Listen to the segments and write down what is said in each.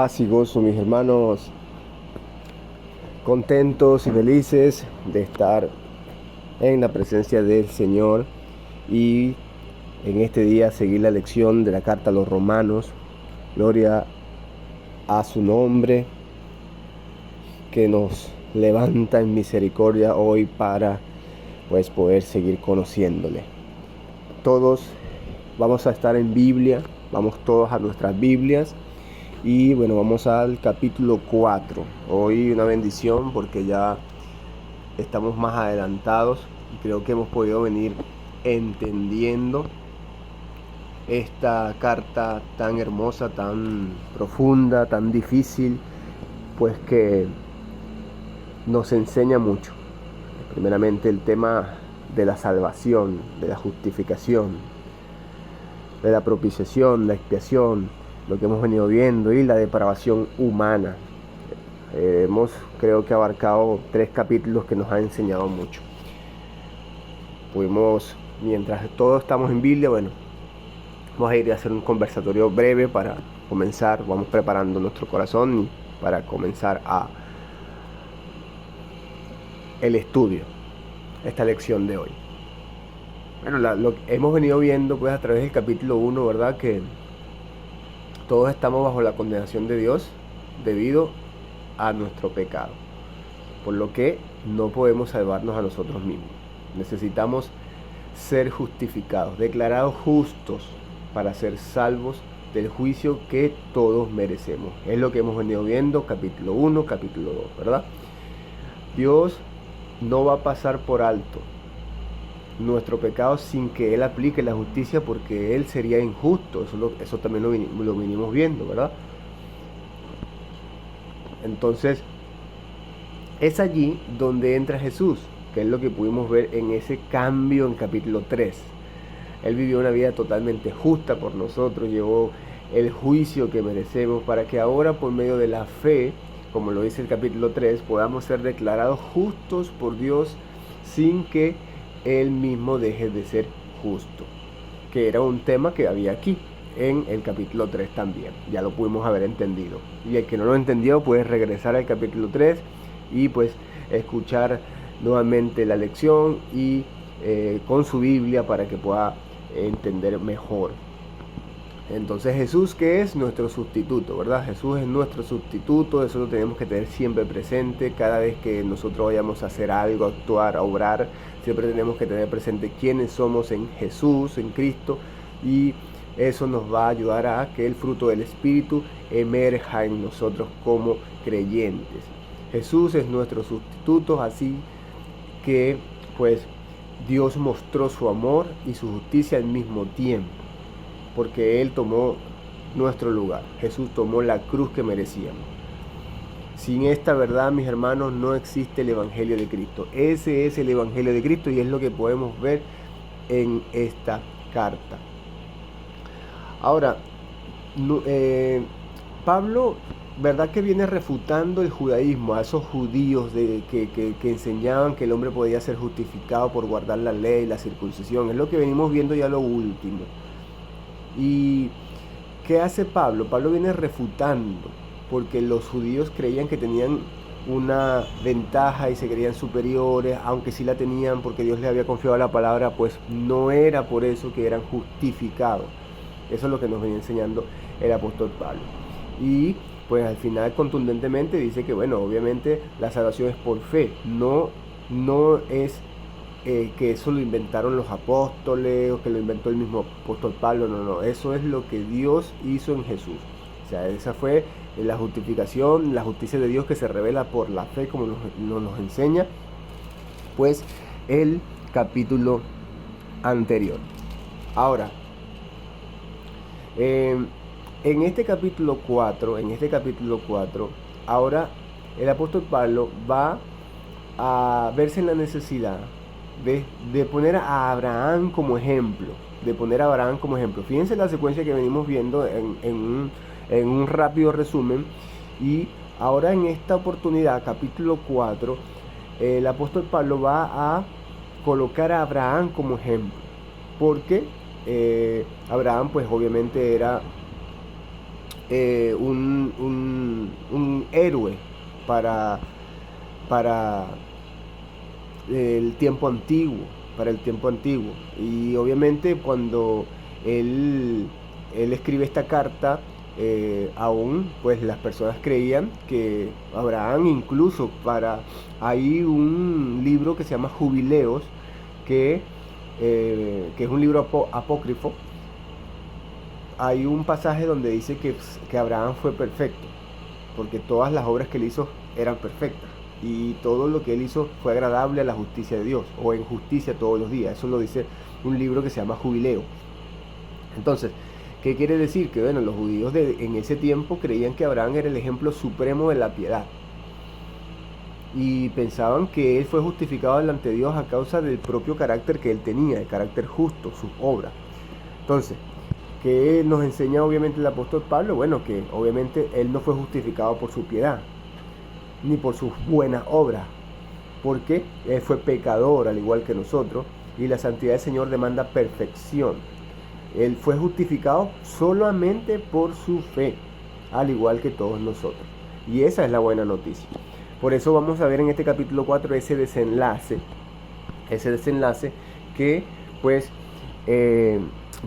Paz y gozo, mis hermanos, contentos y felices de estar en la presencia del Señor y en este día seguir la lección de la carta a los Romanos. Gloria a su nombre, que nos levanta en misericordia hoy para poder seguir conociéndole. Todos vamos a estar en Biblia, vamos todos a nuestras Biblias. Y bueno, vamos al capítulo 4. Hoy una bendición porque ya estamos más adelantados y creo que hemos podido venir entendiendo esta carta tan hermosa, tan profunda, tan difícil, pues que nos enseña mucho. Primeramente el tema de la salvación, de la justificación, de la propiciación, la expiación, lo que hemos venido viendo, y la depravación humana. Creo que abarcado 3 capítulos que nos han enseñado mucho. Mientras todos estamos en Biblia, vamos a ir a hacer un conversatorio breve para comenzar. Vamos preparando nuestro corazón para comenzar el estudio, esta lección de hoy. Lo que hemos venido viendo pues a través del capítulo 1, ¿verdad? Que todos estamos bajo la condenación de Dios debido a nuestro pecado, por lo que no podemos salvarnos a nosotros mismos. Necesitamos ser justificados, declarados justos para ser salvos del juicio que todos merecemos. Es lo que hemos venido viendo, capítulo 1, capítulo 2, ¿verdad? Dios no va a pasar por alto nuestro pecado sin que Él aplique la justicia, porque Él sería injusto. Eso también lo venimos viendo, ¿verdad? Entonces, es allí donde entra Jesús, que es lo que pudimos ver en ese cambio en capítulo 3. Él vivió una vida totalmente justa por nosotros, llevó el juicio que merecemos, para que ahora, por medio de la fe, como lo dice el capítulo 3, podamos ser declarados justos por Dios sin que Él mismo deje de ser justo, que era un tema que había aquí en el capítulo 3 también. Ya lo pudimos haber entendido, y el que no lo entendió puede regresar al capítulo 3 y escuchar nuevamente la lección y con su Biblia para que pueda entender mejor. Entonces, Jesús, que es nuestro sustituto, ¿verdad? Jesús es nuestro sustituto. Eso lo tenemos que tener siempre presente. Cada vez que nosotros vayamos a hacer algo, a actuar, a obrar, siempre tenemos que tener presente quiénes somos en Jesús, en Cristo, y eso nos va a ayudar a que el fruto del Espíritu emerja en nosotros como creyentes. Jesús es nuestro sustituto, así que Dios mostró su amor y su justicia al mismo tiempo, porque Él tomó nuestro lugar. Jesús tomó la cruz que merecíamos. Sin esta verdad, mis hermanos, no existe el Evangelio de Cristo. Ese es el Evangelio de Cristo y es lo que podemos ver en esta carta. Ahora, Pablo, ¿verdad que viene refutando el judaísmo, a esos judíos que enseñaban que el hombre podía ser justificado por guardar la ley, la circuncisión? Es lo que venimos viendo ya lo último. ¿Y qué hace Pablo? Pablo viene refutando, porque los judíos creían que tenían una ventaja y se creían superiores, aunque sí la tenían porque Dios les había confiado la palabra, pues no era por eso que eran justificados. Eso es lo que nos venía enseñando el apóstol Pablo. Y al final contundentemente dice que obviamente la salvación es por fe, no es que eso lo inventaron los apóstoles o que lo inventó el mismo apóstol Pablo. No, eso es lo que Dios hizo en Jesús. O sea, esa fue la justificación, la justicia de Dios que se revela por la fe, como nos enseña el capítulo anterior. Ahora, en este capítulo 4, ahora el apóstol Pablo va a verse en la necesidad de poner a Abraham como ejemplo. Fíjense la secuencia que venimos viendo en un rápido resumen. Y ahora en esta oportunidad, capítulo 4, el apóstol Pablo va a colocar a Abraham como ejemplo. Porque Abraham obviamente era un héroe para, para el tiempo antiguo, Y obviamente cuando él escribe esta carta, aún pues las personas creían que Abraham, incluso hay un libro que se llama Jubileos, que es un libro apócrifo. Hay un pasaje donde dice que Abraham fue perfecto, porque todas las obras que él hizo eran perfectas, y todo lo que él hizo fue agradable a la justicia de Dios, o en justicia todos los días. Eso lo dice un libro que se llama Jubileo. Entonces, ¿qué quiere decir? Que bueno, los judíos en ese tiempo creían que Abraham era el ejemplo supremo de la piedad, y pensaban que él fue justificado delante de Dios a causa del propio carácter que él tenía, el carácter justo, sus obras. Entonces, ¿qué nos enseña obviamente el apóstol Pablo? Bueno, que obviamente él no fue justificado por su piedad, ni por sus buenas obras, porque él fue pecador al igual que nosotros, y la santidad del Señor demanda perfección. Él fue justificado solamente por su fe, al igual que todos nosotros. Y esa es la buena noticia. Por eso vamos a ver en este capítulo 4 ese desenlace que pues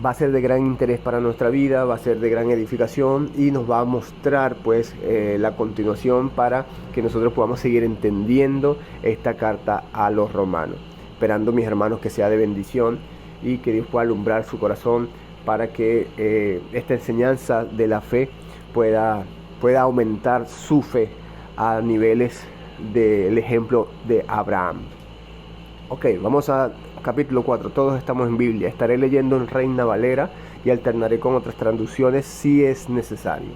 va a ser de gran interés para nuestra vida, va a ser de gran edificación, y nos va a mostrar pues la continuación para que nosotros podamos seguir entendiendo esta carta a los romanos. Esperando, mis hermanos, que sea de bendición y que Dios pueda alumbrar su corazón para que esta enseñanza de la fe pueda aumentar su fe a niveles del ejemplo de Abraham. Ok, vamos a capítulo 4. Todos estamos en Biblia. Estaré leyendo en Reina Valera y alternaré con otras traducciones si es necesario.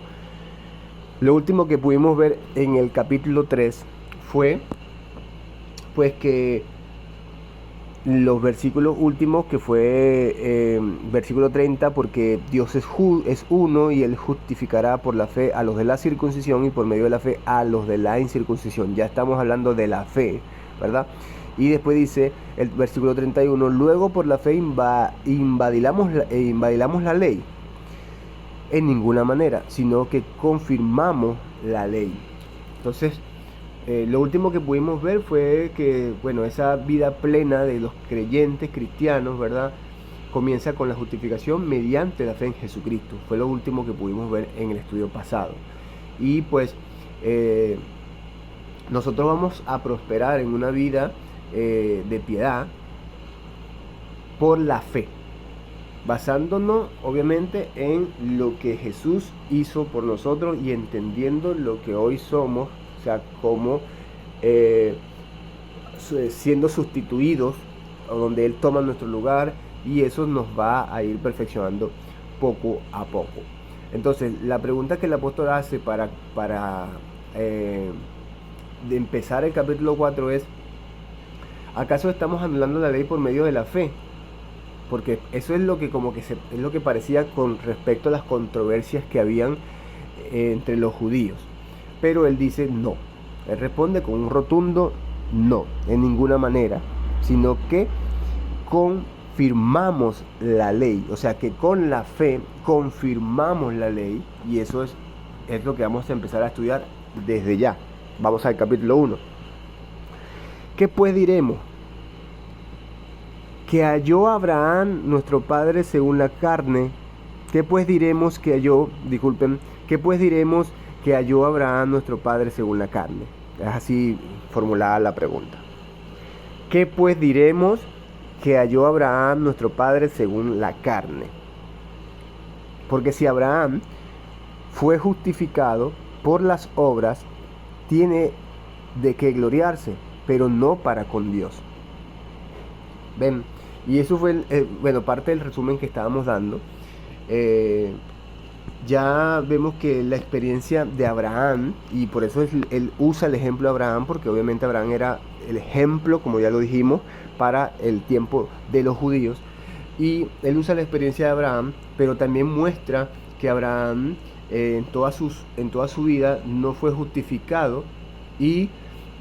Lo último que pudimos ver en el capítulo 3 fue pues que los versículos últimos, que fue versículo 30, porque Dios es uno, y Él justificará por la fe a los de la circuncisión y por medio de la fe a los de la incircuncisión. Ya estamos hablando de la fe, ¿verdad? Y después dice el versículo 31, luego por la fe invalidamos la ley. En ninguna manera, sino que confirmamos la ley. Entonces, lo último que pudimos ver fue que, bueno, esa vida plena de los creyentes cristianos, ¿verdad?, comienza con la justificación mediante la fe en Jesucristo. Fue lo último que pudimos ver en el estudio pasado. Y pues nosotros vamos a prosperar en una vida de piedad por la fe, basándonos obviamente en lo que Jesús hizo por nosotros y entendiendo lo que hoy somos, o sea, como siendo sustituidos, donde Él toma nuestro lugar, y eso nos va a ir perfeccionando poco a poco. Entonces, la pregunta que el apóstol hace para de empezar el capítulo 4 es: ¿acaso estamos anulando la ley por medio de la fe? Porque eso es lo que es lo que parecía con respecto a las controversias que habían entre los judíos. Pero él dice no. Él responde con un rotundo no, en ninguna manera, sino que confirmamos la ley. O sea que con la fe confirmamos la ley, y eso es lo que vamos a empezar a estudiar desde ya. Vamos al capítulo 1. ¿Qué pues diremos? Que halló Abraham nuestro padre según la carne. ¿Qué pues diremos que halló? ¿Qué pues diremos que halló Abraham nuestro padre según la carne? Es así formulada la pregunta. ¿Qué pues diremos que halló Abraham nuestro padre según la carne? Porque si Abraham fue justificado por las obras, tiene de qué gloriarse, pero no para con Dios. Ven, y eso fue parte del resumen que estábamos dando. Ya vemos que la experiencia de Abraham, y por eso él usa el ejemplo de Abraham, porque obviamente Abraham era el ejemplo, como ya lo dijimos, para el tiempo de los judíos, y él usa la experiencia de Abraham, pero también muestra que Abraham en toda su vida no fue justificado, y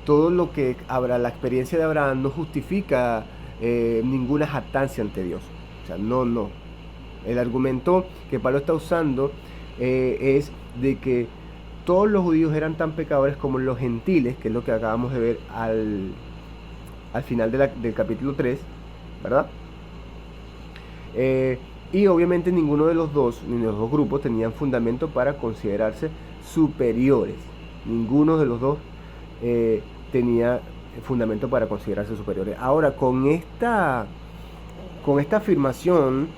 todo lo que la experiencia de Abraham no justifica ninguna jactancia ante Dios. O sea, no. El argumento que Pablo está usando es de que todos los judíos eran tan pecadores como los gentiles, que es lo que acabamos de ver al final del capítulo 3, ¿verdad? Y obviamente ninguno de los dos, ni de los dos grupos tenían fundamento para considerarse superiores. Ninguno de los dos tenía fundamento para considerarse superiores. Ahora, con esta afirmación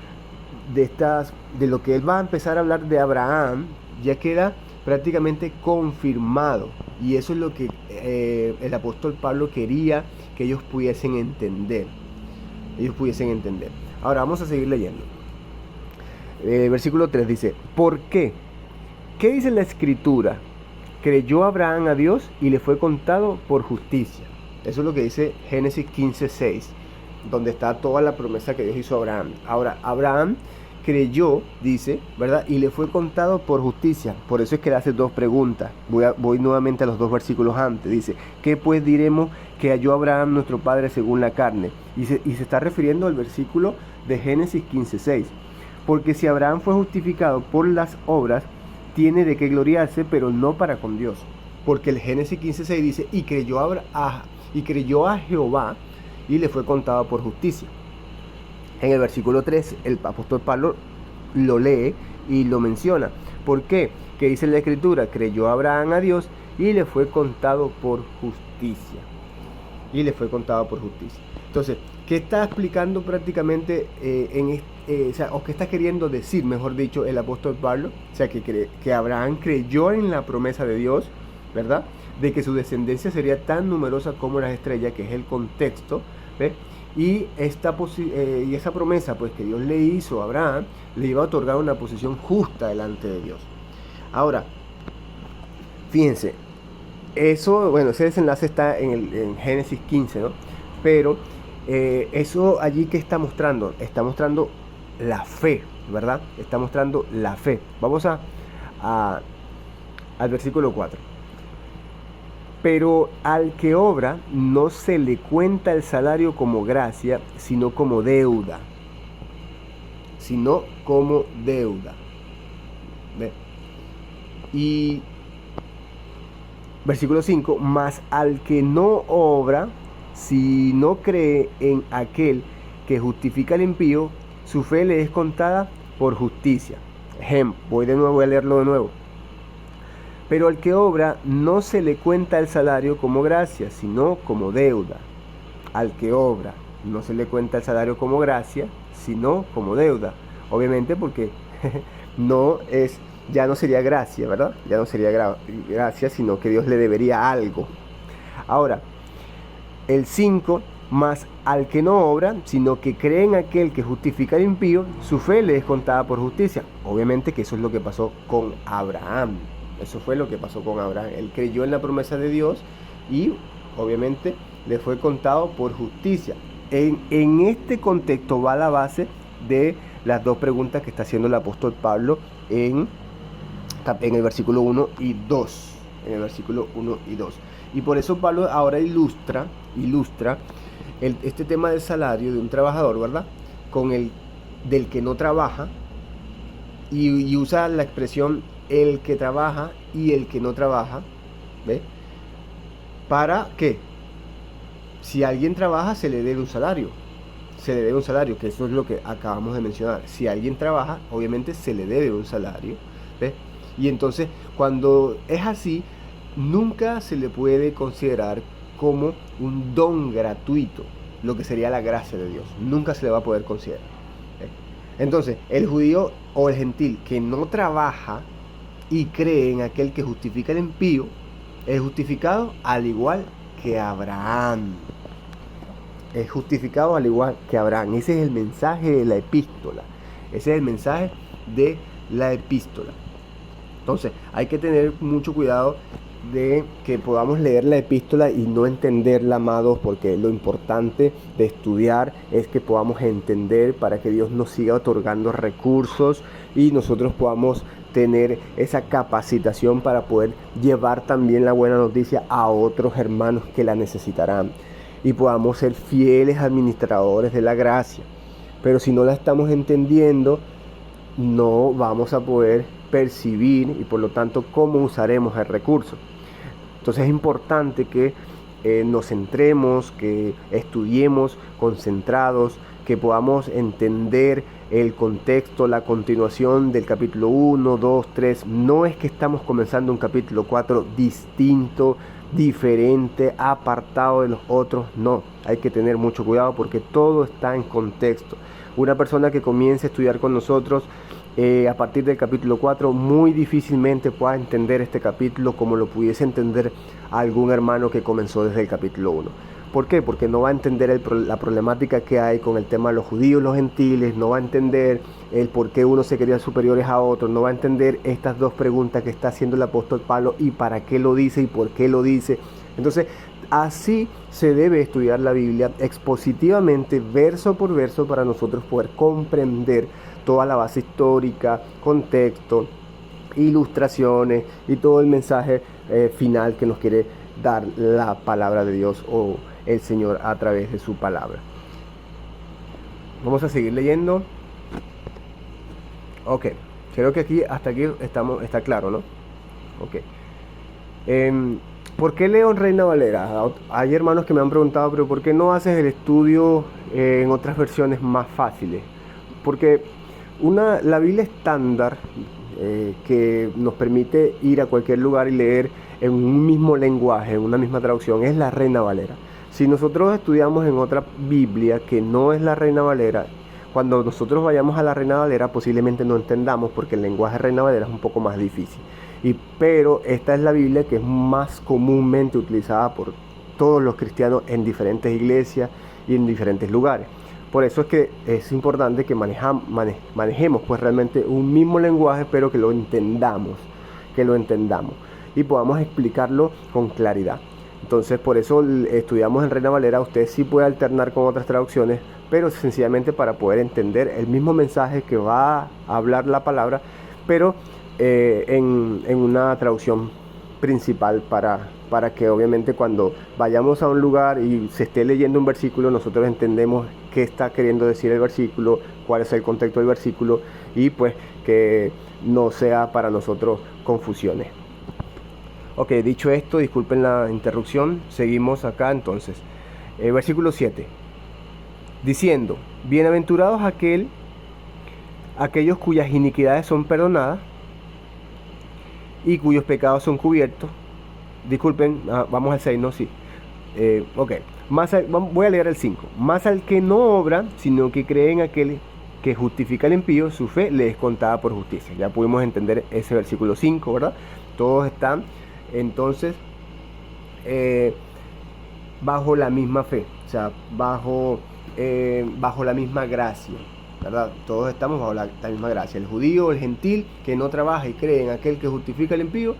de lo que él va a empezar a hablar de Abraham, ya queda prácticamente confirmado. Y eso es lo que el apóstol Pablo quería que ellos pudiesen entender. Ahora vamos a seguir leyendo. Versículo 3 dice: ¿por qué? ¿Qué dice la escritura? Creyó Abraham a Dios y le fue contado por justicia. Eso es lo que dice Génesis 15:6, donde está toda la promesa que Dios hizo a Abraham. Ahora, Abraham creyó, dice, ¿verdad? Y le fue contado por justicia. Por eso es que le hace dos preguntas. Voy nuevamente a los dos versículos antes. Dice: ¿qué pues diremos que halló Abraham nuestro padre según la carne? Y se está refiriendo al versículo de Génesis 15:6. Porque si Abraham fue justificado por las obras, tiene de qué gloriarse, pero no para con Dios. Porque el Génesis 15:6 dice: y creyó a Jehová y le fue contado por justicia. En el versículo 3, el apóstol Pablo lo lee y lo menciona. ¿Por qué? ¿Qué dice la escritura? Creyó Abraham a Dios y le fue contado por justicia. Entonces, ¿qué está explicando prácticamente o qué está queriendo decir, mejor dicho, el apóstol Pablo? O sea, que Abraham creyó en la promesa de Dios, ¿verdad? De que su descendencia sería tan numerosa como las estrellas, que es el contexto, ¿ves? Y esa promesa, pues, que Dios le hizo a Abraham, le iba a otorgar una posición justa delante de Dios. Ahora, fíjense, ese desenlace está en Génesis 15, ¿no? Pero eso allí, ¿qué está mostrando? Está mostrando la fe, ¿verdad? Está mostrando la fe. Vamos al versículo 4. Pero al que obra no se le cuenta el salario como gracia, sino como deuda. ¿Ve? Y versículo 5, mas al que no obra, si no cree en aquel que justifica al impío, su fe le es contada por justicia. Voy a leerlo de nuevo. Pero al que obra no se le cuenta el salario como gracia, sino como deuda. Al que obra no se le cuenta el salario como gracia, sino como deuda. Obviamente porque ya no sería gracia, ¿verdad? Ya no sería gracia, sino que Dios le debería algo. Ahora, el 5, más al que no obra, sino que cree en aquel que justifica al impío, su fe le es contada por justicia. Obviamente que eso es lo que pasó con Abraham. Eso fue lo que pasó con Abraham. Él creyó en la promesa de Dios y obviamente le fue contado por justicia. En este contexto va la base de las dos preguntas que está haciendo el apóstol Pablo en el versículo 1 y 2. Y por eso Pablo ahora ilustra este tema del salario de un trabajador, ¿verdad? Con el del que no trabaja, y usa la expresión el que trabaja y el que no trabaja, ¿ve? ¿Para qué? Si alguien trabaja, se le debe un salario, que eso es lo que acabamos de mencionar. Si alguien trabaja, obviamente se le debe un salario, ¿ve? Y entonces, cuando es así, nunca se le puede considerar como un don gratuito, lo que sería la gracia de Dios. Nunca se le va a poder considerar, ¿ve? Entonces, el judío o el gentil que no trabaja y cree en aquel que justifica al impío, es justificado al igual que Abraham. Ese es el mensaje de la epístola. Entonces, hay que tener mucho cuidado de que podamos leer la epístola y no entenderla, amados, porque lo importante de estudiar es que podamos entender para que Dios nos siga otorgando recursos y nosotros podamos tener esa capacitación para poder llevar también la buena noticia a otros hermanos que la necesitarán, y podamos ser fieles administradores de la gracia. Pero si no la estamos entendiendo, no vamos a poder percibir y por lo tanto cómo usaremos el recurso. Entonces es importante que nos centremos, que estudiemos concentrados, que podamos entender el contexto, la continuación del capítulo 1, 2, 3. No es que estamos comenzando un capítulo 4 distinto, diferente, apartado de los otros. No, hay que tener mucho cuidado porque todo está en contexto. Una persona que comience a estudiar con nosotros a partir del capítulo 4 muy difícilmente pueda entender este capítulo como lo pudiese entender algún hermano que comenzó desde el capítulo 1. ¿Por qué? Porque no va a entender la problemática que hay con el tema de los judíos y los gentiles, no va a entender el por qué unos se creían superiores a otros, no va a entender estas dos preguntas que está haciendo el apóstol Pablo y para qué lo dice y por qué lo dice. Entonces, así se debe estudiar la Biblia expositivamente, verso por verso, para nosotros poder comprender toda la base histórica, contexto, ilustraciones y todo el mensaje final que nos quiere dar la palabra de Dios o el Señor a través de su palabra. Vamos a seguir leyendo. Ok, creo que hasta aquí está claro, ¿no? Ok. ¿Por qué leo en Reina Valera? Hay hermanos que me han preguntado, pero ¿por qué no haces el estudio en otras versiones más fáciles? Porque la Biblia estándar que nos permite ir a cualquier lugar y leer en un mismo lenguaje, en una misma traducción, es la Reina Valera. Si nosotros estudiamos en otra Biblia que no es la Reina Valera, cuando nosotros vayamos a la Reina Valera posiblemente no entendamos porque el lenguaje Reina Valera es un poco más difícil. Pero esta es la Biblia que es más comúnmente utilizada por todos los cristianos en diferentes iglesias y en diferentes lugares. Por eso es que es importante que manejemos pues realmente un mismo lenguaje, pero que lo entendamos y podamos explicarlo con claridad. Entonces por eso estudiamos en Reina Valera. Usted sí puede alternar con otras traducciones, pero sencillamente para poder entender el mismo mensaje que va a hablar la palabra, pero en una traducción principal para que obviamente cuando vayamos a un lugar y se esté leyendo un versículo, nosotros entendemos qué está queriendo decir el versículo, cuál es el contexto del versículo y pues que no sea para nosotros confusiones. Ok, dicho esto, disculpen la interrupción, seguimos acá entonces. Versículo 7. Diciendo, bienaventurados aquellos cuyas iniquidades son perdonadas y cuyos pecados son cubiertos. Disculpen, vamos al 6, no, sí. Ok, voy a leer el 5. Más al que no obra, sino que cree en aquel que justifica al impío, su fe le es contada por justicia. Ya pudimos entender ese versículo 5, ¿verdad? Todos están entonces bajo la misma fe, o sea, bajo la misma gracia, ¿verdad? Todos estamos bajo la misma gracia. El judío, el gentil, que no trabaja y cree en aquel que justifica al impío,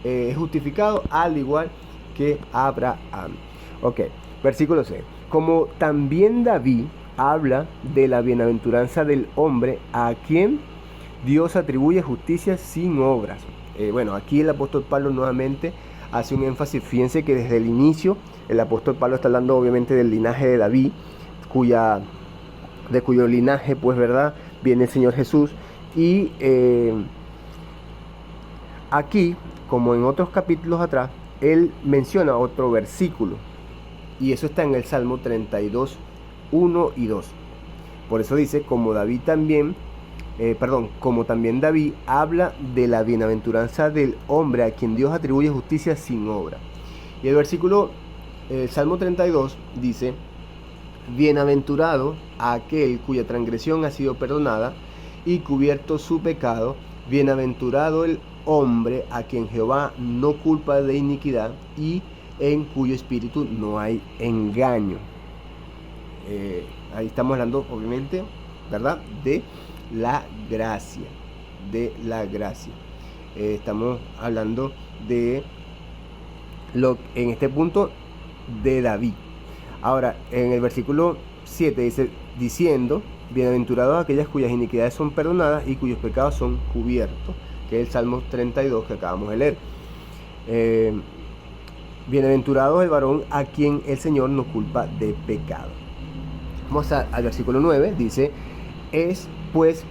es justificado al igual que Abraham. Ok, versículo 6. Como también David habla de la bienaventuranza del hombre a quien Dios atribuye justicia sin obras. Bueno, aquí el apóstol Pablo nuevamente hace un énfasis. Fíjense que desde el inicio el apóstol Pablo está hablando obviamente del linaje de David, de cuyo linaje, pues, ¿verdad?, viene el Señor Jesús. Y aquí, como en otros capítulos atrás, él menciona otro versículo. Y eso está en el Salmo 32, 1 y 2. Por eso dice, como también David habla de la bienaventuranza del hombre a quien Dios atribuye justicia sin obra. Y el Salmo 32 dice, bienaventurado aquel cuya transgresión ha sido perdonada y cubierto su pecado, bienaventurado el hombre a quien Jehová no culpa de iniquidad y en cuyo espíritu no hay engaño. Ahí estamos hablando obviamente, ¿verdad?, de la gracia, estamos hablando de en este punto de David. Ahora, en el versículo 7 dice, diciendo, bienaventurados aquellas cuyas iniquidades son perdonadas y cuyos pecados son cubiertos, que es el Salmo 32 que acabamos de leer. Bienaventurado el varón a quien el Señor no culpa de pecado. Vamos al versículo 9, dice, es pues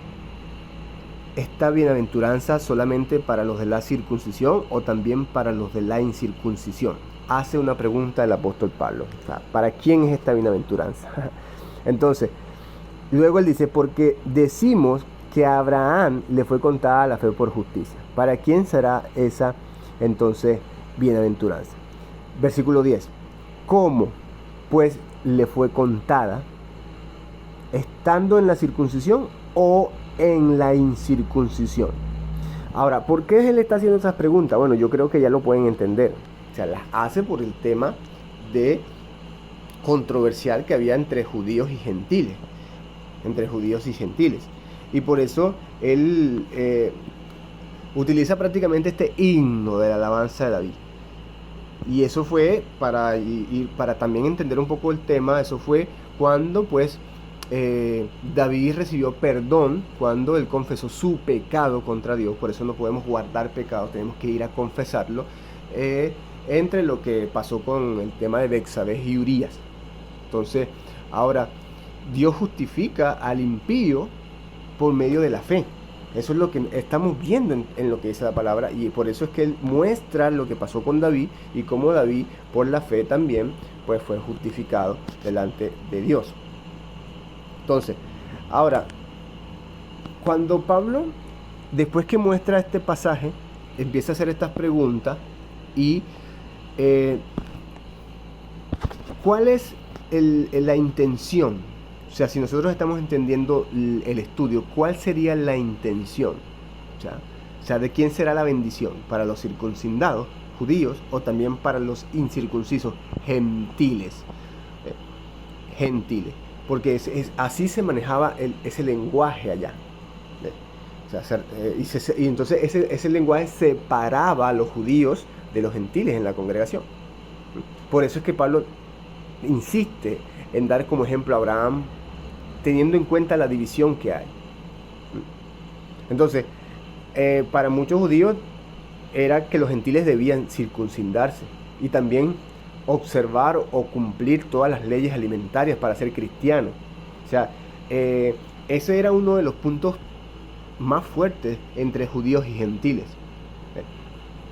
esta bienaventuranza solamente para los de la circuncisión o también para los de la incircuncisión? Hace una pregunta el apóstol Pablo. O sea, ¿para quién es esta bienaventuranza? Entonces, luego él dice, porque decimos que a Abraham le fue contada la fe por justicia. ¿Para quién será esa entonces bienaventuranza? Versículo 10. ¿Cómo pues le fue contada? ¿Estando en la circuncisión o en la incircuncisión? Ahora, ¿por qué él está haciendo esas preguntas? Bueno, yo creo que ya lo pueden entender. O sea, las hace por el tema de controversial que había entre judíos y gentiles. Y por eso él utiliza prácticamente este himno de la alabanza de David. Y eso fue para también entender un poco el tema. Eso fue cuando pues David recibió perdón, cuando él confesó su pecado contra Dios. Por eso no podemos guardar pecados, tenemos que ir a confesarlo, entre lo que pasó con el tema de Betsabé y Urías. Entonces, ahora Dios justifica al impío por medio de la fe. Eso es lo que estamos viendo en lo que dice la palabra, y por eso es que él muestra lo que pasó con David y cómo David por la fe también pues fue justificado delante de Dios. Entonces, ahora, cuando Pablo, después que muestra este pasaje, empieza a hacer estas preguntas y ¿cuál es la intención? O sea, si nosotros estamos entendiendo el estudio, ¿cuál sería la intención? O sea, ¿de quién será la bendición? ¿Para los circuncidados, judíos, o también para los incircuncisos, gentiles? Gentiles. Porque así se manejaba ese lenguaje allá. O sea, y entonces ese lenguaje separaba a los judíos de los gentiles en la congregación. Por eso es que Pablo insiste en dar como ejemplo a Abraham, teniendo en cuenta la división que hay. Entonces, para muchos judíos era que los gentiles debían circuncidarse y también observar o cumplir todas las leyes alimentarias para ser cristianos. O sea, ese era uno de los puntos más fuertes entre judíos y gentiles,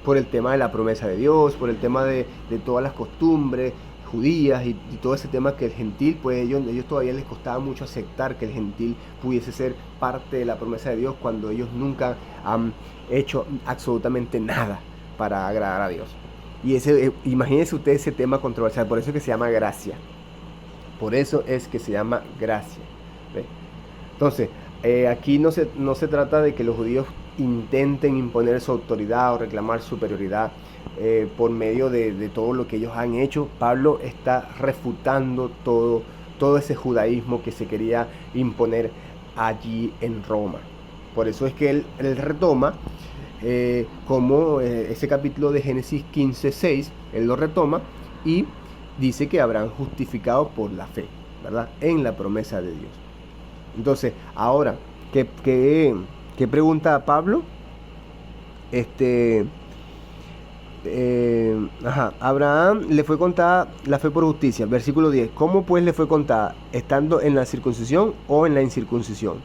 por el tema de la promesa de Dios, por el tema de todas las costumbres judías y todo ese tema que el gentil, pues ellos todavía les costaba mucho aceptar que el gentil pudiese ser parte de la promesa de Dios cuando ellos nunca han hecho absolutamente nada para agradar a Dios. Y imagínense ustedes ese tema controversial. Por eso es que se llama gracia. Por eso es que se llama gracia. ¿Ve? Entonces, aquí no se trata de que los judíos intenten imponer su autoridad o reclamar superioridad por medio de todo lo que ellos han hecho. Pablo está refutando todo ese judaísmo que se quería imponer allí en Roma. Por eso es que él retoma como ese capítulo de Génesis 15:6, él lo retoma y dice que habrán justificado por la fe, ¿verdad? En la promesa de Dios. Entonces, ahora, ¿qué pregunta Pablo? Abraham le fue contada la fe por justicia. Versículo 10. ¿Cómo pues le fue contada? ¿Estando en la circuncisión o en la incircuncisión?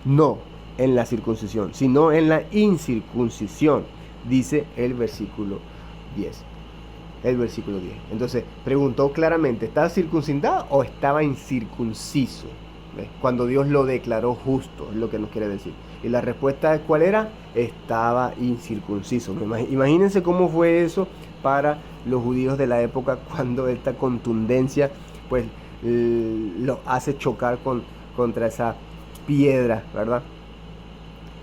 No en la circuncisión, sino en la incircuncisión, dice el versículo 10. Entonces, preguntó claramente, ¿estaba circuncidado o estaba incircunciso? ¿Ves? Cuando Dios lo declaró justo, es lo que nos quiere decir. Y la respuesta, ¿cuál era? Estaba incircunciso. Imagínense cómo fue eso para los judíos de la época, cuando esta contundencia pues lo hace chocar contra esa piedra, ¿verdad?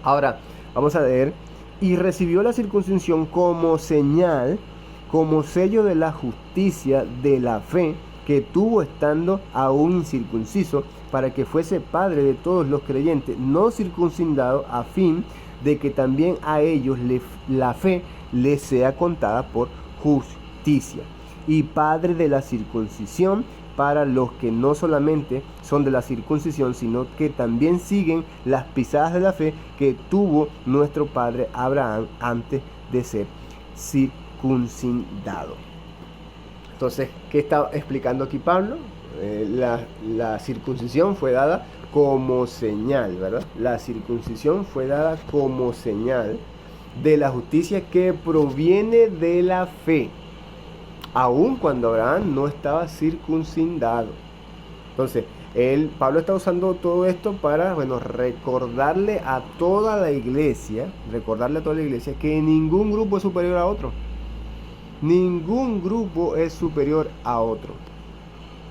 Ahora, vamos a leer. Y recibió la circuncisión como señal, como sello de la justicia de la fe que tuvo estando aún incircunciso, para que fuese padre de todos los creyentes no circuncidados, a fin de que también a ellos la fe les sea contada por justicia, y padre de la circuncisión para los que no solamente son de la circuncisión, sino que también siguen las pisadas de la fe que tuvo nuestro padre Abraham antes de ser circuncidado. Entonces, ¿qué está explicando aquí Pablo? La circuncisión fue dada como señal, ¿verdad? La circuncisión fue dada como señal de la justicia que proviene de la fe, aun cuando Abraham no estaba circuncidado. Entonces, Pablo está usando todo esto para, recordarle a toda la iglesia, que ningún grupo es superior a otro. Ningún grupo es superior a otro.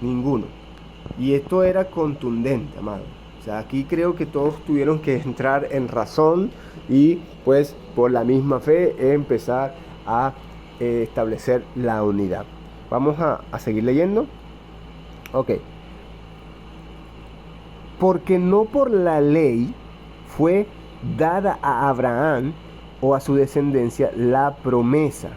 Ninguno. Y esto era contundente, amado. O sea, aquí creo que todos tuvieron que entrar en razón y pues por la misma fe empezar a establecer la unidad. Vamos a seguir leyendo. Ok. Porque no por la ley fue dada a Abraham o a su descendencia la promesa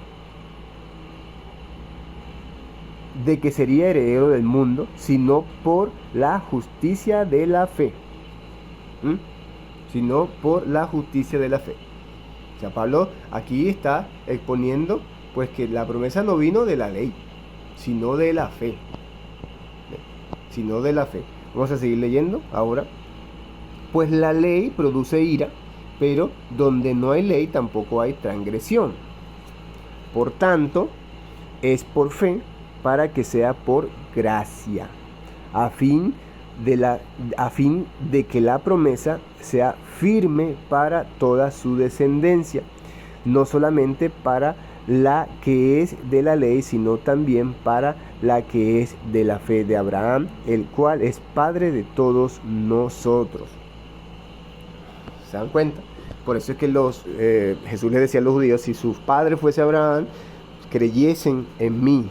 de que sería heredero del mundo, sino por la justicia de la fe. Sino por la justicia de la fe. O sea, Pablo aquí está exponiendo pues que la promesa no vino de la ley, sino de la fe. Sino de la fe. Vamos a seguir leyendo ahora. Pues la ley produce ira, pero donde no hay ley tampoco hay transgresión. Por tanto, es por fe para que sea por gracia, a fin de que la promesa sea firme para toda su descendencia, no solamente para la que es de la ley, sino también para la que es de la fe de Abraham, el cual es Padre de todos nosotros. ¿Se dan cuenta? Por eso es que Jesús les decía a los judíos, si sus padres fuese Abraham, creyesen en mí.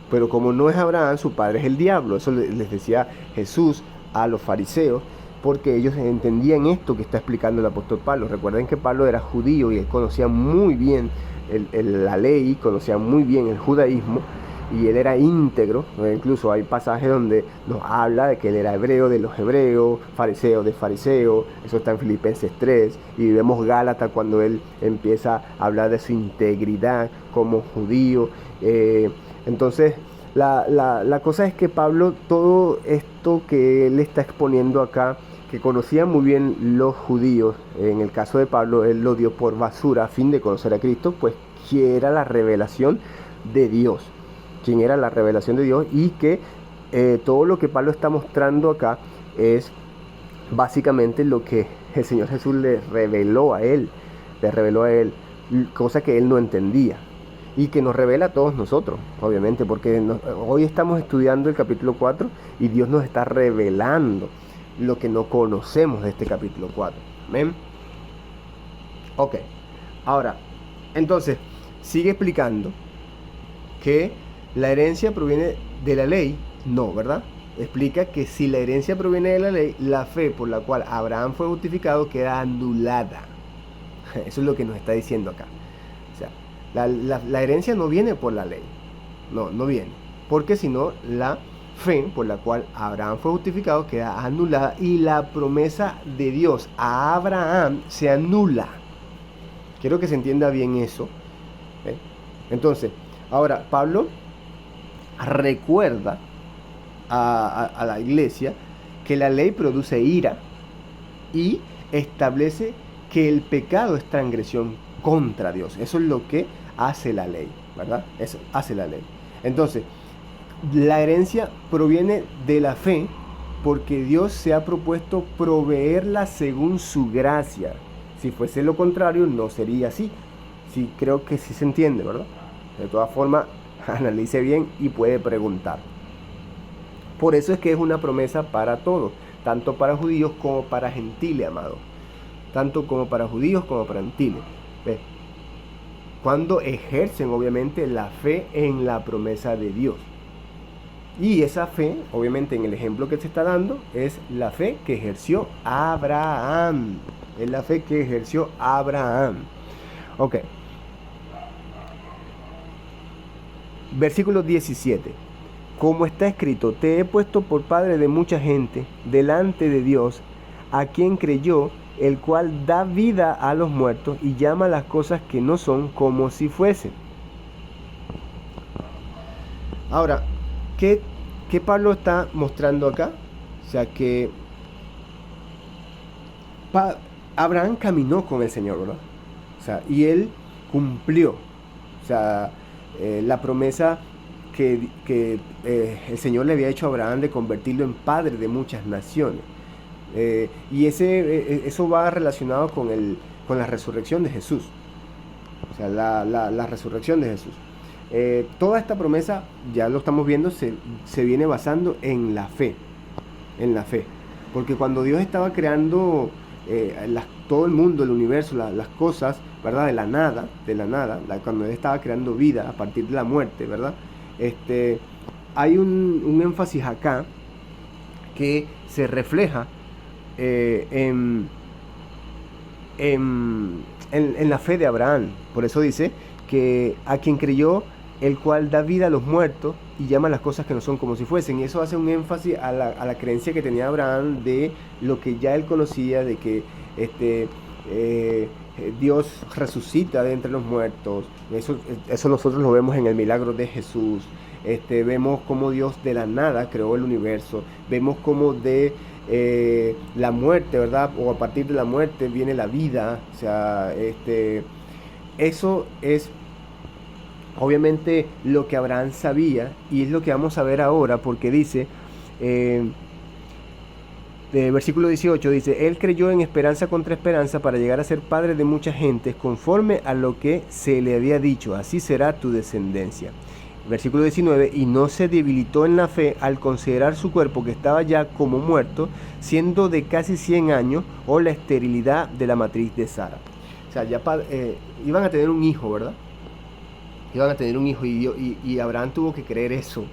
Pero como no es Abraham, su padre es el diablo. Eso les decía Jesús a los fariseos, porque ellos entendían esto que está explicando el apóstol Pablo. Recuerden que Pablo era judío y él conocía muy bien la ley, conocía muy bien el judaísmo, y él era íntegro. Incluso hay pasajes donde nos habla de que él era hebreo de los hebreos, fariseo de fariseos. Eso está en Filipenses 3, y vemos Gálatas cuando él empieza a hablar de su integridad como judío. Entonces la cosa es que Pablo, todo esto que él está exponiendo acá, que conocía muy bien los judíos, en el caso de Pablo, él lo dio por basura a fin de conocer a Cristo, pues que era la revelación de Dios. Quién era la revelación de Dios, y que todo lo que Pablo está mostrando acá es básicamente lo que el Señor Jesús le reveló a él, cosa que él no entendía, y que nos revela a todos nosotros, obviamente, porque hoy estamos estudiando el capítulo 4 y Dios nos está revelando lo que no conocemos de este capítulo 4. ¿Ven? Ok, ahora, entonces, sigue explicando que la herencia proviene de la ley. No, ¿verdad? Explica que si la herencia proviene de la ley, la fe por la cual Abraham fue justificado queda anulada. Eso es lo que nos está diciendo acá. O sea, la herencia no viene por la ley. No viene. Porque si no, la fe por la cual Abraham fue justificado queda anulada, y la promesa de Dios a Abraham se anula. Quiero que se entienda bien eso. Entonces, ahora Pablo recuerda a la iglesia que la ley produce ira y establece que el pecado es transgresión contra Dios. Eso es lo que hace la ley, ¿verdad? Eso hace la ley. Entonces, la herencia proviene de la fe porque Dios se ha propuesto proveerla según su gracia. Si fuese lo contrario, no sería así. Sí, creo que sí se entiende, ¿verdad? De todas formas, analice bien y puede preguntar. Por eso es que es una promesa para todos, tanto para judíos como para gentiles, amado. Tanto como para judíos como para gentiles. ¿Ves? Cuando ejercen, obviamente, la fe en la promesa de Dios. Y esa fe, obviamente, en el ejemplo que se está dando, es la fe que ejerció Abraham. Es la fe que ejerció Abraham. Ok. Versículo 17. Como está escrito, te he puesto por padre de mucha gente delante de Dios, a quien creyó, el cual da vida a los muertos y llama las cosas que no son como si fuesen. Ahora, ¿qué Pablo está mostrando acá? O sea que Abraham caminó con el Señor, ¿verdad? O sea, y él cumplió, o sea, la promesa que el Señor le había hecho a Abraham de convertirlo en padre de muchas naciones. Y eso va relacionado con la resurrección de Jesús. O sea, la resurrección de Jesús. Toda esta promesa, ya lo estamos viendo, se viene basando en la fe. En la fe. Porque cuando Dios estaba creando todo el mundo, el universo, las cosas, ¿verdad? De la nada, cuando Él estaba creando vida a partir de la muerte, ¿verdad? Hay un énfasis acá que se refleja en la fe de Abraham. Por eso dice que a quien creyó, el cual da vida a los muertos y llama las cosas que no son como si fuesen. Y eso hace un énfasis a la creencia que tenía Abraham de lo que ya él conocía, de que Dios resucita de entre los muertos. Eso nosotros lo vemos en el milagro de Jesús. Vemos cómo Dios de la nada creó el universo. Vemos cómo de la muerte, ¿verdad? O a partir de la muerte viene la vida. O sea, eso es obviamente lo que Abraham sabía, y es lo que vamos a ver ahora, porque dice, versículo 18 dice, él creyó en esperanza contra esperanza para llegar a ser padre de muchas gentes, conforme a lo que se le había dicho, así será tu descendencia. Versículo 19, y no se debilitó en la fe al considerar su cuerpo que estaba ya como muerto, siendo de casi 100 años, o la esterilidad de la matriz de Sara. O sea, ya iban a tener un hijo, ¿verdad? Iban a tener un hijo, y Abraham tuvo que creer eso,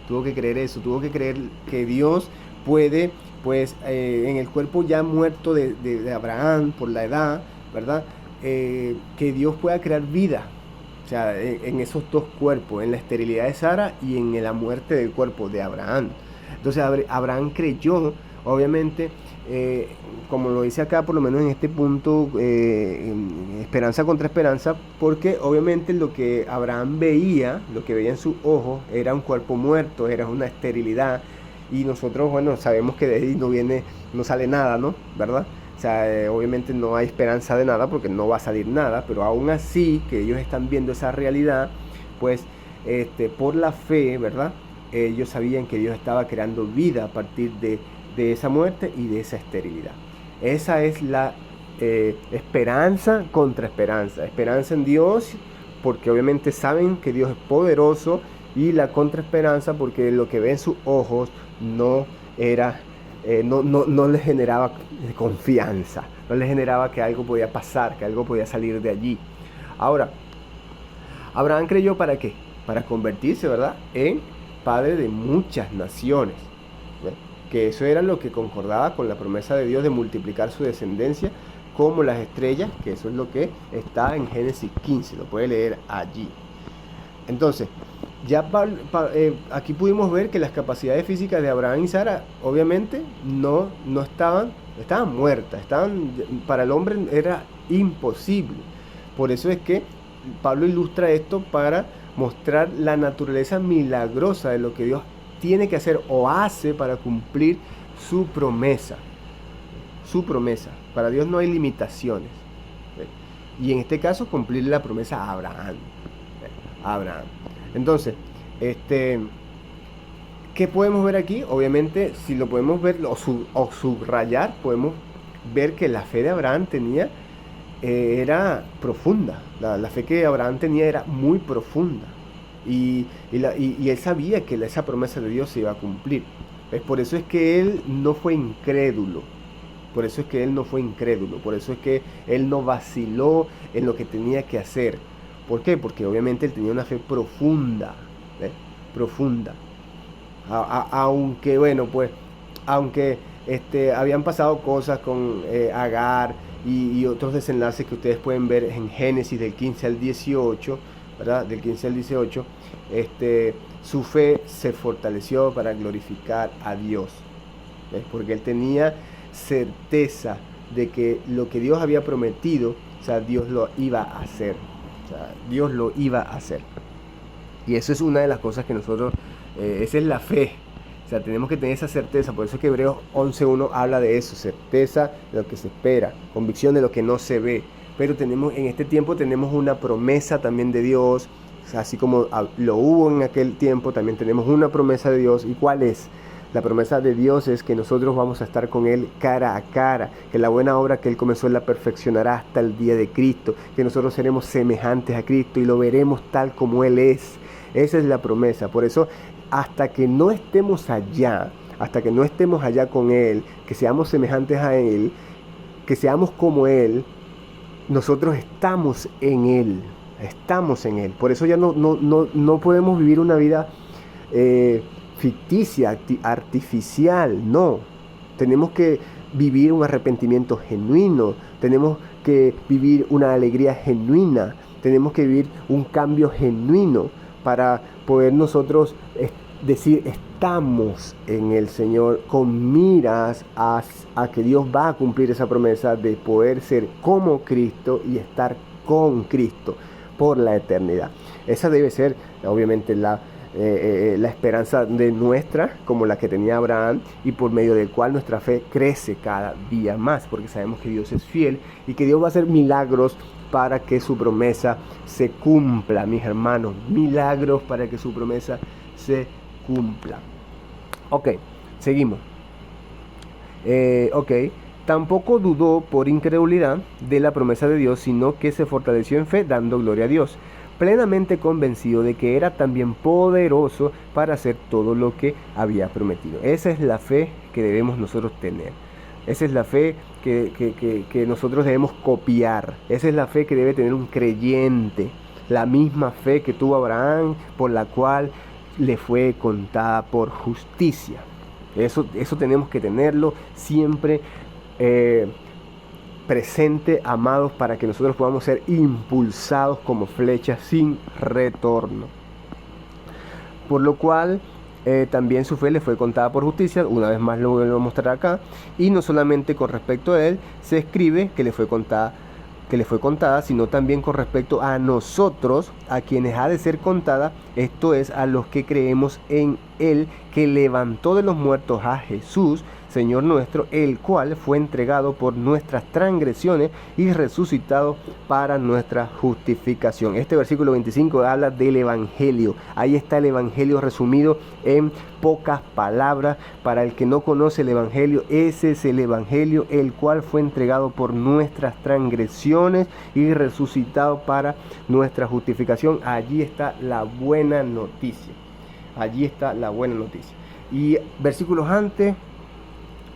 tuvo que creer que Dios puede, pues, en el cuerpo ya muerto de Abraham por la edad, ¿verdad? Que Dios pueda crear vida, o sea, en esos dos cuerpos, en la esterilidad de Sara y en la muerte del cuerpo de Abraham. Entonces Abraham creyó, obviamente, como lo dice acá, por lo menos en este punto, esperanza contra esperanza, porque obviamente lo que Abraham veía, lo que veía en sus ojos, era un cuerpo muerto, era una esterilidad, y nosotros, bueno, sabemos que de ahí no sale nada, ¿no? ¿Verdad? O sea, obviamente no hay esperanza de nada porque no va a salir nada, pero aún así que ellos están viendo esa realidad, pues por la fe, ¿verdad? Ellos sabían que Dios estaba creando vida a partir de esa muerte y de esa esterilidad. Esa es la esperanza contra esperanza. Esperanza en Dios porque obviamente saben que Dios es poderoso, y la contraesperanza porque lo que ven sus ojos no era, no les generaba confianza, no les generaba que algo podía pasar, que algo podía salir de allí. Ahora, Abraham creyó ¿para qué? Para convertirse, ¿verdad?, en padre de muchas naciones, ¿verdad? Que eso era lo que concordaba con la promesa de Dios de multiplicar su descendencia como las estrellas, que eso es lo que está en Génesis 15, lo puede leer allí. Entonces, ya aquí pudimos ver que las capacidades físicas de Abraham y Sara obviamente no estaban muertas, para el hombre era imposible. Por eso es que Pablo ilustra esto para mostrar la naturaleza milagrosa de lo que Dios tiene que hacer o hace para cumplir su promesa. Su promesa. Para Dios no hay limitaciones. Y en este caso cumplir la promesa a Abraham. Entonces, ¿qué podemos ver aquí? Obviamente, si lo podemos ver o subrayar, podemos ver que la fe de Abraham era profunda. La fe que Abraham tenía era muy profunda. Y él sabía que esa promesa de Dios se iba a cumplir. Por eso es que él no fue incrédulo. Por eso es que él no vaciló en lo que tenía que hacer. ¿Por qué? Porque obviamente él tenía una fe profunda, profunda. Aunque, bueno, pues, habían pasado cosas con Agar y otros desenlaces que ustedes pueden ver en Génesis del 15 al 18, ¿verdad? Del 15 al 18, su fe se fortaleció para glorificar a Dios, ¿ves? Porque él tenía certeza de que lo que Dios había prometido, o sea, Dios lo iba a hacer. Dios lo iba a hacer. Y eso es una de las cosas que nosotros, esa es la fe. O sea, tenemos que tener esa certeza. Por eso es que Hebreos 11.1 habla de eso, certeza de lo que se espera, convicción de lo que no se ve. Pero en este tiempo tenemos una promesa también de Dios, así como lo hubo en aquel tiempo, también tenemos una promesa de Dios. ¿Y cuál es? La promesa de Dios es que nosotros vamos a estar con Él cara a cara, que la buena obra que Él comenzó la perfeccionará hasta el día de Cristo, que nosotros seremos semejantes a Cristo y lo veremos tal como Él es. Esa es la promesa. Por eso, hasta que no estemos allá con Él, que seamos semejantes a Él, que seamos como Él, nosotros estamos en Él. Por eso ya no podemos vivir una vida ficticia, artificial, no. Tenemos que vivir un arrepentimiento genuino, tenemos que vivir una alegría genuina, tenemos que vivir un cambio genuino para poder nosotros decir estamos en el Señor con miras a que Dios va a cumplir esa promesa de poder ser como Cristo y estar con Cristo por la eternidad. Esa debe ser obviamente la esperanza de nuestra, como la que tenía Abraham, y por medio del cual nuestra fe crece cada día más, porque sabemos que Dios es fiel y que Dios va a hacer milagros para que su promesa se cumpla, mis hermanos, milagros para que su promesa se cumpla. Ok, seguimos. Tampoco dudó por incredulidad de la promesa de Dios, sino que se fortaleció en fe, dando gloria a Dios, plenamente convencido de que era también poderoso para hacer todo lo que había prometido. Esa es la fe que debemos nosotros tener. Esa es la fe que nosotros debemos copiar. Esa es la fe que debe tener un creyente. La misma fe que tuvo Abraham, por la cual le fue contada por justicia. Eso tenemos que tenerlo siempre presente, amados, para que nosotros podamos ser impulsados como flechas sin retorno. Por lo cual también su fe le fue contada por justicia. Una vez más lo vuelvo a mostrar acá. Y no solamente con respecto a él se escribe que le fue contada, sino también con respecto a nosotros, a quienes ha de ser contada, esto es, a los que creemos en Él, que levantó de los muertos a Jesús, Señor nuestro, el cual fue entregado por nuestras transgresiones y resucitado para nuestra justificación. Este versículo 25 habla del Evangelio. Ahí está el Evangelio resumido en pocas palabras. Para el que no conoce el Evangelio, ese es el Evangelio, el cual fue entregado por nuestras transgresiones y resucitado para nuestra justificación. Allí está la buena noticia. Allí está la buena noticia. Y versículos antes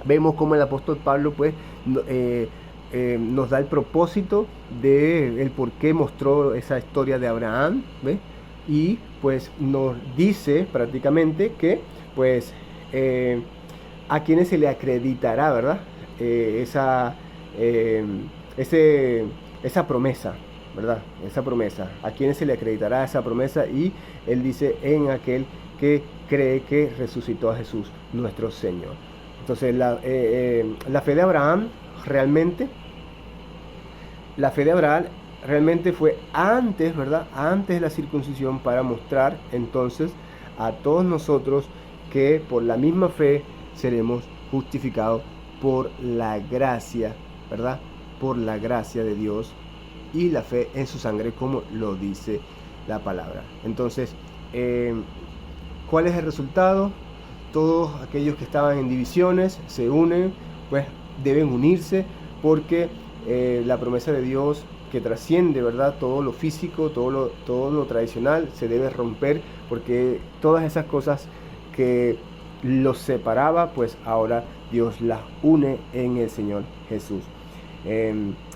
vemos cómo el apóstol Pablo pues nos da el propósito de el por qué mostró esa historia de Abraham, ¿ve? Y pues nos dice prácticamente que pues a quienes se le acreditará, ¿verdad? Esa promesa, ¿verdad? Esa promesa, a quienes se le acreditará esa promesa, y él dice en aquel que cree que resucitó a Jesús nuestro Señor. Entonces la fe de Abraham realmente fue antes, ¿verdad? Antes de la circuncisión, para mostrar entonces a todos nosotros que por la misma fe seremos justificados por la gracia, ¿verdad? Por la gracia de Dios y la fe en su sangre, como lo dice la palabra. Entonces, ¿cuál es el resultado? Todos aquellos que estaban en divisiones se unen, pues deben unirse, porque la promesa de Dios, que trasciende, ¿verdad?, todo lo físico, todo lo tradicional, se debe romper, porque todas esas cosas que los separaba, pues ahora Dios las une en el Señor Jesús.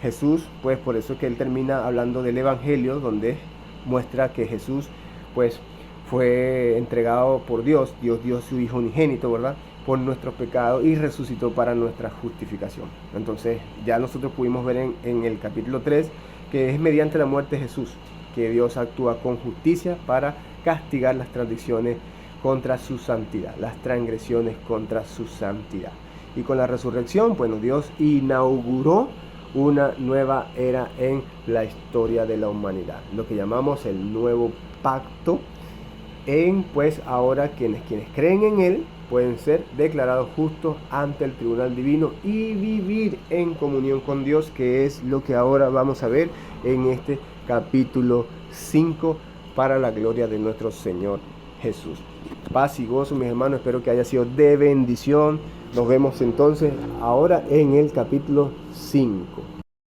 Jesús, pues por eso es que él termina hablando del Evangelio, donde muestra que Jesús, pues fue entregado por Dios dio su Hijo unigénito, ¿verdad?, por nuestros pecados, y resucitó para nuestra justificación. Entonces ya nosotros pudimos ver en el capítulo 3 que es mediante la muerte de Jesús que Dios actúa con justicia para castigar las transgresiones contra su santidad, Y con la resurrección, bueno, Dios inauguró una nueva era en la historia de la humanidad, lo que llamamos el nuevo pacto, pues ahora quienes creen en Él, pueden ser declarados justos ante el tribunal divino y vivir en comunión con Dios, que es lo que ahora vamos a ver en este capítulo 5 para la gloria de nuestro Señor Jesús. Paz y gozo, mis hermanos, espero que haya sido de bendición. Nos vemos entonces ahora en el capítulo 5.